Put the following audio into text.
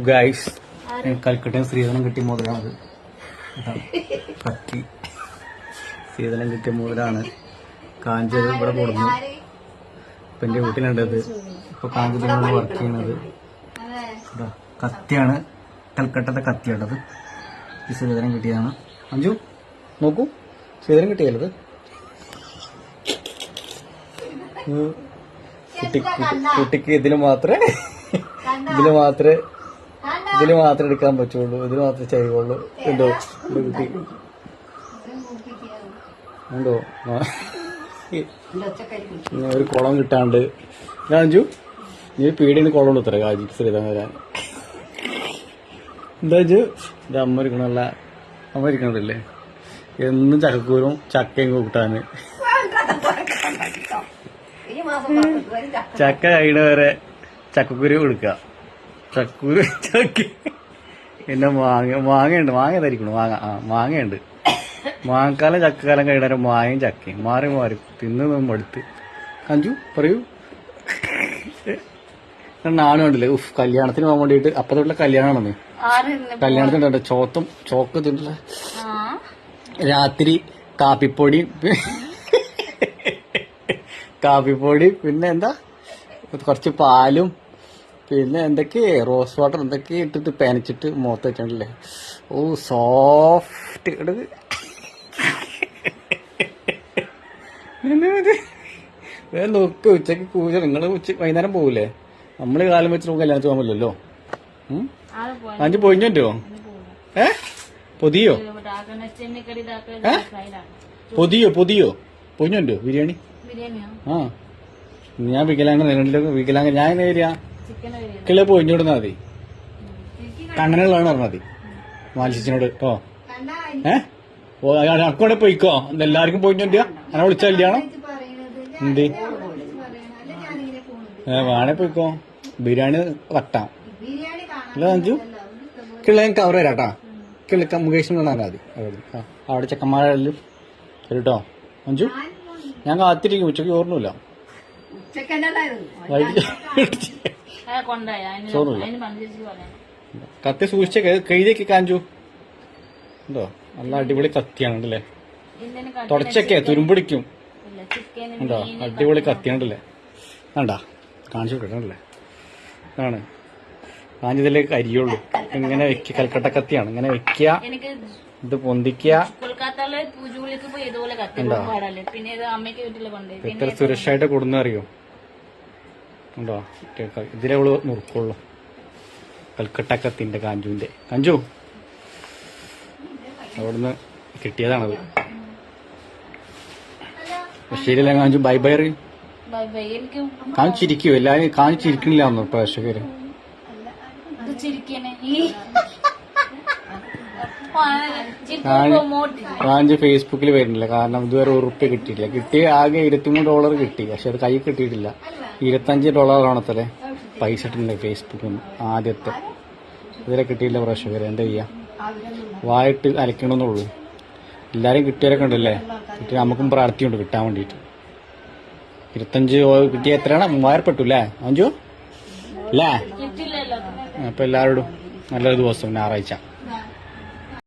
Guys കൽക്കട്ടയും ശ്രീധരനും കിട്ടിയ മോതിരാണത്. കത്തി ശ്രീധരൻ കിട്ടിയ മോതിരാണ്. കാഞ്ചത് ഇവിടെ കൊടുന്നു. ഇപ്പൊ എന്റെ വീട്ടിലുണ്ടത്. ഇപ്പൊ കാഞ്ചതിനാണ് വർക്ക് ചെയ്യുന്നത്. കത്തിയാണ്, കൽക്കട്ടത്തെ കത്തിയാണത്. ഈ ശ്രീധരൻ കിട്ടിയതാണ്. അഞ്ചു നോക്കൂ, ശ്രീധരൻ കിട്ടിയല്ലത്. കുട്ടിക്ക് ഇതില് മാത്രമേ എടുക്കാൻ പറ്റുള്ളൂ, ഇതില് മാത്രമേ ചെയ്യുള്ളൂ. ഉണ്ടോ കുട്ടി ഉണ്ടോ? ഒരു കുളം കിട്ടാണ്ട് രാജു നീ പീടിന് കുളം ഉത്തര കാജി ശ്രീധരൻ വരാൻ. എന്താ ഇത് അമ്മ ഇരിക്കണല്ലേ എന്നും ചക്കക്കൂരും ചക്കയും കൂട്ടാന്. ചക്ക കഴിയണ വരെ ചക്കക്കുരു കൊടുക്ക. ചക്കക്കുരു ചക്ക പിന്നെ മാങ്ങയുണ്ട്. മാങ്ങ ധരിക്കണം. മാങ്ങയുണ്ട്. മാങ്ങക്കാലം ചക്കക്കാലം കഴിയണ മാങ്ങയും ചക്കയും മാറി തിന്ന് മടുത്ത്. അഞ്ചു പറയൂ. നാണു ഉണ്ടല്ലേ ഉഫ് കല്യാണത്തിന് പോകാൻ വേണ്ടിട്ട് അപ്പത്തുള്ള കല്യാണമാണെന്ന്. കല്യാണത്തിനുണ്ട് ചോക്ക് തിന്നില്ല. രാത്രി കാപ്പിപ്പൊടി പിന്നെ എന്താ കുറച്ച് പാലും പിന്നെ എന്തൊക്കെ റോസ് വാട്ടർ എന്തൊക്കെ ഇട്ടിട്ട് പെനച്ചിട്ട് മുഖത്ത് വെച്ചിട്ടുണ്ടല്ലേ. ഓ സോഫ്റ്റ് നോക്ക്. ഉച്ചക്ക് പൂജ നിങ്ങൾ വൈകുന്നേരം പോകൂലേ? നമ്മള് കാലം വെച്ച് നമുക്ക് കല്യാണത്തിന് പോകാൻ പറ്റില്ലല്ലോ. അഞ്ച് പൊഴിഞ്ഞോ? പൊതിയോ പൊതിഞ്ഞോ ബിരിയാണി? ആ ഞാൻ വികലാംഗ ഞാൻ എങ്ങനെ വരിക? കിളെ പൊഴിഞ്ഞോടുന്നാ മതി. കണ്ണനുള്ളതാണ് പറഞ്ഞാൽ മതി മാലിച്ചിനോട്. അക്കോടെ പോയിക്കോ. എല്ലാവർക്കും പൊഴിഞ്ഞോണ്ടിയ അങ്ങനെ വിളിച്ച കല്യാണം എന്ത് വേണേ പോയിക്കോ. ബിരിയാണി വട്ടാം അല്ല അഞ്ചു. കിള്ള ഞാൻ കവർ തരാട്ടാ. കിളക്ക മുകേഷിന് കൊണ്ടാൽ മതി. അവിടെ ചെക്കന്മാരെല്ലാം കേട്ടോ അഞ്ചു. ഞാൻ കാത്തിരിക്കും. ഉച്ചക്ക് ചോറിനില്ല. കത്തി സൂക്ഷിച്ച കൈതേക്ക് കാഞ്ചു ഉണ്ടോ? നല്ല അടിപൊളി കത്തിയാണല്ലേ. തുടച്ചൊക്കെ തുരുമ്പിടിക്കും. ഉണ്ടോ? അടിപൊളി കത്തിയാണല്ലേ. വേണ്ട കാണിച്ചു വിട്ടല്ലേ. ആണ് കാഞ്ചതിലേക്ക് അരിയുള്ളൂ. ഇങ്ങനെ വെക്ക. കൽക്കട്ട കത്തിയാണ്. ഇങ്ങനെ വെക്കുക. ഇത് പൊന്തിക്കുക. എത്ര സുരക്ഷയായിട്ട് കൊടുന്ന അറിയോ? ഉണ്ടോ? ഇതിലെ അവള് മുറുക്കുള്ളൂ. കൽക്കട്ട കത്തിന്റെ കാഞ്ചുവിന്റെ കാഞ്ചു അവിടുന്ന് കിട്ടിയതാണത്. ശരിയല്ല കാഞ്ചു. ബൈ ബൈ അറിയും. കാണിച്ചിരിക്കോ? എല്ലാരും കാണിച്ചിരിക്കണില്ല ഒന്നും പ്രേക്ഷകര്. കാഞ്ച് ഫേസ്ബുക്കിൽ വരുന്നില്ല. കാരണം ഇതുവരെ ഉറുപ്പ് കിട്ടിയിട്ടില്ല. കിട്ടിയ ആകെ $23 കിട്ടി. പക്ഷെ അത് കൈ കിട്ടിയിട്ടില്ല. $25 പൈസ ഇട്ടിട്ടുണ്ട് ഫേസ്ബുക്കിൽ ആദ്യത്തെ. ഇതുവരെ കിട്ടിയില്ല പ്രേക്ഷകര്. എന്താ ചെയ്യാ? വായിട്ട് അലക്കണമെന്നുള്ളൂ. എല്ലാരും കിട്ടിയവരൊക്കെ ഉണ്ടല്ലേ. കിട്ടിയ നമുക്കും പ്രാർത്ഥിയുണ്ട് കിട്ടാൻ വേണ്ടിട്ട്. 25 കിട്ടിയ എത്രയാണ്? 3000 പെട്ടു അല്ലേ അഞ്ചു അല്ലേ? അപ്പൊ എല്ലാവരോടും നല്ലൊരു ദിവസം ഞായറാഴ്ച.